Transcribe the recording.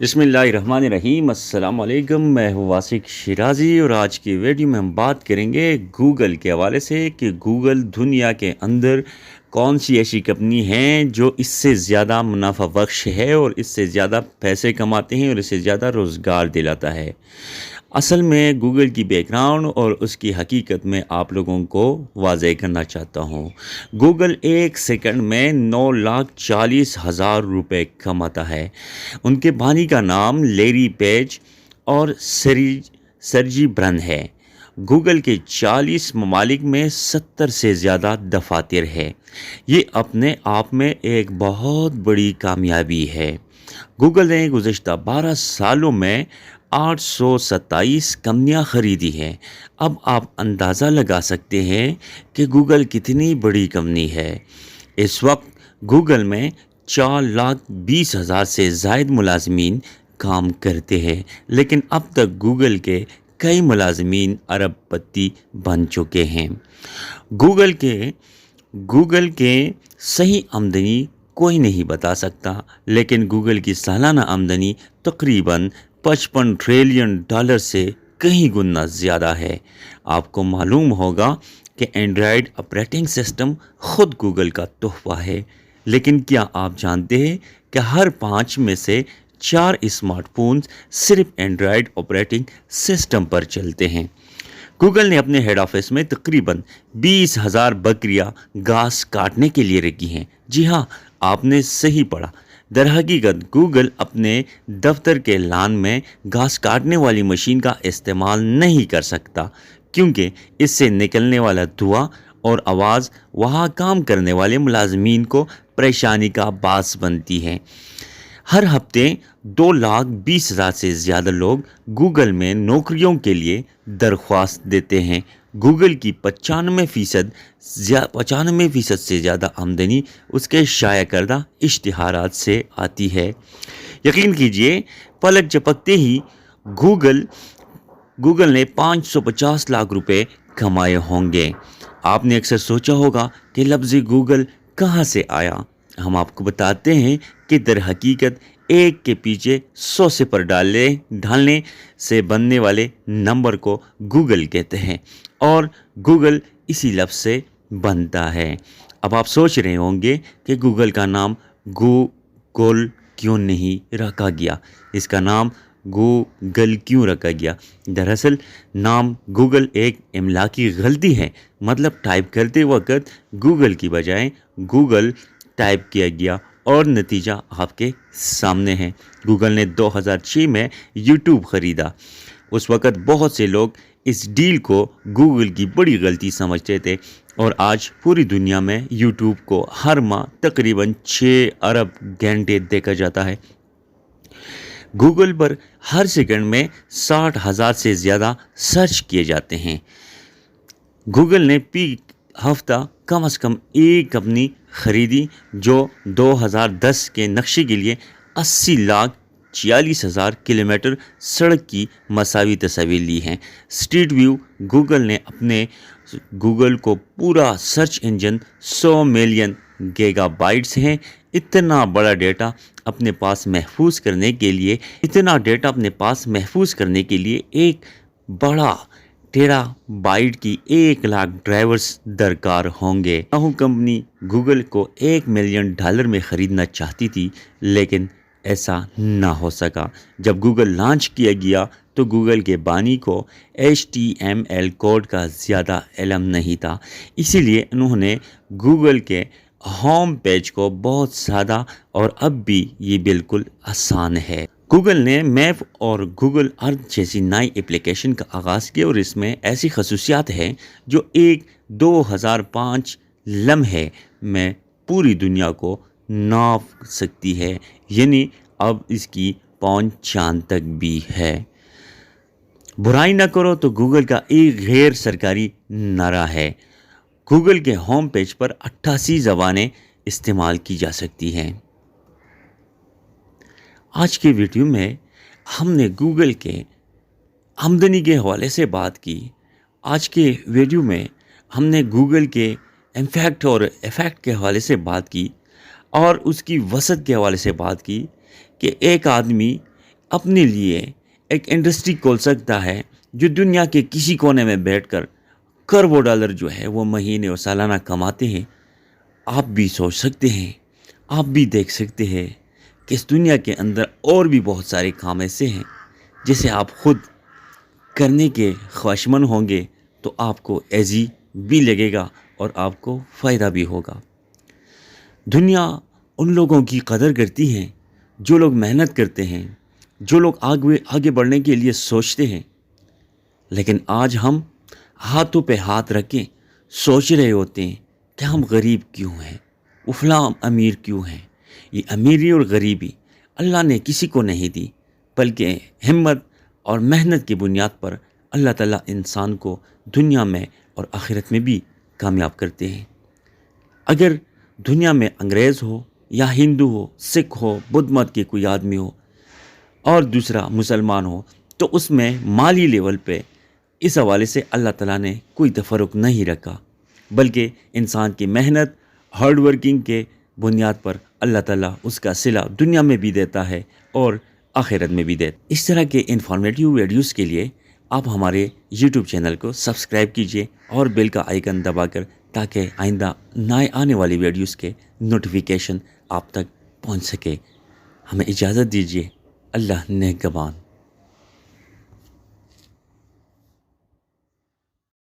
बिस्मिल्लाहिर्रहमानिर्रहीम। अस्सलाम वालेकुम। मैं हूँ वासिक शिराज़ी और आज की वीडियो में हम बात करेंगे गूगल के हवाले से कि गूगल दुनिया के अंदर कौन सी ऐसी कंपनी हैं जो इससे ज़्यादा मुनाफा बख्श है और इससे ज़्यादा पैसे कमाते हैं और इससे ज़्यादा रोज़गार दिलाता है। असल में गूगल की बैकग्राउंड और उसकी हकीकत में आप लोगों को वाज़ेह करना चाहता हूँ। गूगल एक सेकंड में 9,40,000 रुपये कमाता है। उनके बानी का नाम लेरी पेज और सर्जी ब्रन है। गूगल के 40 ममालिक में 70 से ज़्यादा दफातर है। ये अपने आप में एक बहुत बड़ी कामयाबी है। गूगल ने गुज़श्ता 12 सालों में 827 कंपनियां ख़रीदी हैं। अब आप अंदाज़ा लगा सकते हैं कि गूगल कितनी बड़ी कंपनी है। इस वक्त गूगल में 4,20,000 से ज़ायद मुलाज़मीन काम करते हैं, लेकिन अब तक गूगल के कई मुलाज़मीन अरबपति बन चुके हैं। गूगल के सही आमदनी कोई नहीं बता सकता, लेकिन गूगल की सालाना आमदनी तकरीबन 55 ट्रिलियन डॉलर से कहीं गुना ज़्यादा है। आपको मालूम होगा कि एंड्रॉयड ऑपरेटिंग सिस्टम ख़ुद गूगल का तोहफ़ा है, लेकिन क्या आप जानते हैं कि हर 5 में से 4 स्मार्टफोन्स सिर्फ एंड्रॉयड ऑपरेटिंग सिस्टम पर चलते हैं। गूगल ने अपने हेड ऑफिस में तकरीबन 20,000 बकरियां घास काटने के लिए रखी हैं। जी हाँ, आपने सही पढ़ा। दरहकीकत गूगल अपने दफ्तर के लान में घास काटने वाली मशीन का इस्तेमाल नहीं कर सकता, क्योंकि इससे निकलने वाला धुआं और आवाज़ वहाँ काम करने वाले मुलाजमीन को परेशानी का बास बनती है। हर हफ्ते 2,20,000 से ज़्यादा लोग गूगल में नौकरियों के लिए दरख्वास्त देते हैं। गूगल की 95% से ज़्यादा आमदनी उसके शाया करदा इश्तिहारात से आती है। यकीन कीजिए, पलक झपकते ही गूगल ने 550 लाख रुपए कमाए होंगे। आपने अक्सर सोचा होगा कि लफ्ज़ गूगल कहाँ से आया। हम आपको बताते हैं कि दर हकीकत एक के पीछे 100 सिफर ढालने से बनने वाले नंबर को गूगल कहते हैं और गूगल इसी लफ्ज़ से बनता है। अब आप सोच रहे होंगे कि गूगल का नाम गूगल क्यों नहीं रखा गया, इसका नाम गूगल क्यों रखा गया। दरअसल नाम गूगल एक इमला की गलती है। मतलब टाइप करते वक्त गूगल की बजाय गूगल टाइप किया गया और नतीजा आपके सामने है। गूगल ने 2006 में यूट्यूब ख़रीदा। उस वक़्त बहुत से लोग इस डील को गूगल की बड़ी गलती समझते थे और आज पूरी दुनिया में यूट्यूब को हर माह तकरीबन 6 अरब घंटे देखा जाता है। गूगल पर हर सेकंड में 60,000 से ज़्यादा सर्च किए जाते हैं। गूगल ने पीक हफ्ता कम से कम एक कंपनी ख़रीदी जो 2010 के नक्शे के लिए 80,46,000 किलोमीटर सड़क की मसावी तस्वीर ली हैं। स्ट्रीट व्यू गूगल ने अपने गूगल को पूरा सर्च इंजन 100 मिलियन गीगाबाइट्स हैं। इतना डेटा अपने पास महफूज करने के लिए एक बड़ा टेराबाइट की 1,00,000 ड्राइवर्स दरकार होंगे। कंपनी गूगल को $1 मिलियन में ख़रीदना चाहती थी, लेकिन ऐसा ना हो सका। जब गूगल लॉन्च किया गया तो गूगल के बानी को HTML कोड का ज़्यादा इल्म नहीं था, इसीलिए उन्होंने गूगल के होम पेज को बहुत सादा और अब भी ये बिल्कुल आसान है। गूगल ने मैप और गूगल अर्थ जैसी नई एप्लीकेशन का आगाज़ किया और इसमें ऐसी खसूसियात हैं जो 2005 लम्हे में पूरी दुनिया को नाप सकती है। यानी अब इसकी पहुंच चांद तक भी है। बुराई ना करो तो गूगल का एक गैर सरकारी नारा है। गूगल के होम पेज पर 88 ज़बानें इस्तेमाल की जा सकती हैं। आज के वीडियो में हमने गूगल के आमदनी के हवाले से बात की। आज के वीडियो में हमने गूगल के इम्पैक्ट और इफ़ेक्ट के हवाले से बात की और उसकी वसत के हवाले से बात की कि एक आदमी अपने लिए एक इंडस्ट्री खोल सकता है जो दुनिया के किसी कोने में बैठकर करोड़ों डॉलर जो है वो महीने और सालाना कमाते हैं। आप भी सोच सकते हैं, आप भी देख सकते हैं कि इस दुनिया के अंदर और भी बहुत सारे काम ऐसे हैं जिसे आप खुद करने के ख्वाहिशमंद होंगे तो आपको ऐजी भी लगेगा और आपको फ़ायदा भी होगा। दुनिया उन लोगों की कदर करती है जो लोग मेहनत करते हैं, जो लोग आगे बढ़ने के लिए सोचते हैं। लेकिन आज हम हाथों पे हाथ रख के सोच रहे होते हैं कि हम गरीब क्यों हैं, वो फलां अमीर क्यों हैं। ये अमीरी और गरीबी अल्लाह ने किसी को नहीं दी, बल्कि हिम्मत और मेहनत की बुनियाद पर अल्लाह ताला इंसान को दुनिया में और आखिरत में भी कामयाब करते हैं। अगर दुनिया में अंग्रेज़ हो या हिंदू हो, सिख हो, बुद्ध मत के कोई आदमी हो और दूसरा मुसलमान हो, तो उसमें माली लेवल पे इस हवाले से अल्लाह ताला ने कोई तफर्रुक नहीं रखा, बल्कि इंसान की मेहनत हार्ड वर्किंग के बुनियाद पर अल्लाह ताला उसका सिला दुनिया में भी देता है और आखिरत में भी देता। इस तरह के इंफॉर्मेटिव वीडियोज़ के लिए आप हमारे यूट्यूब चैनल को सब्सक्राइब कीजिए और बेल का आइकन दबाकर, ताकि आइंदा नए आने वाली वीडियोज़ के नोटिफिकेशन आप तक पहुंच सके। हमें इजाज़त दीजिए। अल्लाह नेगबान।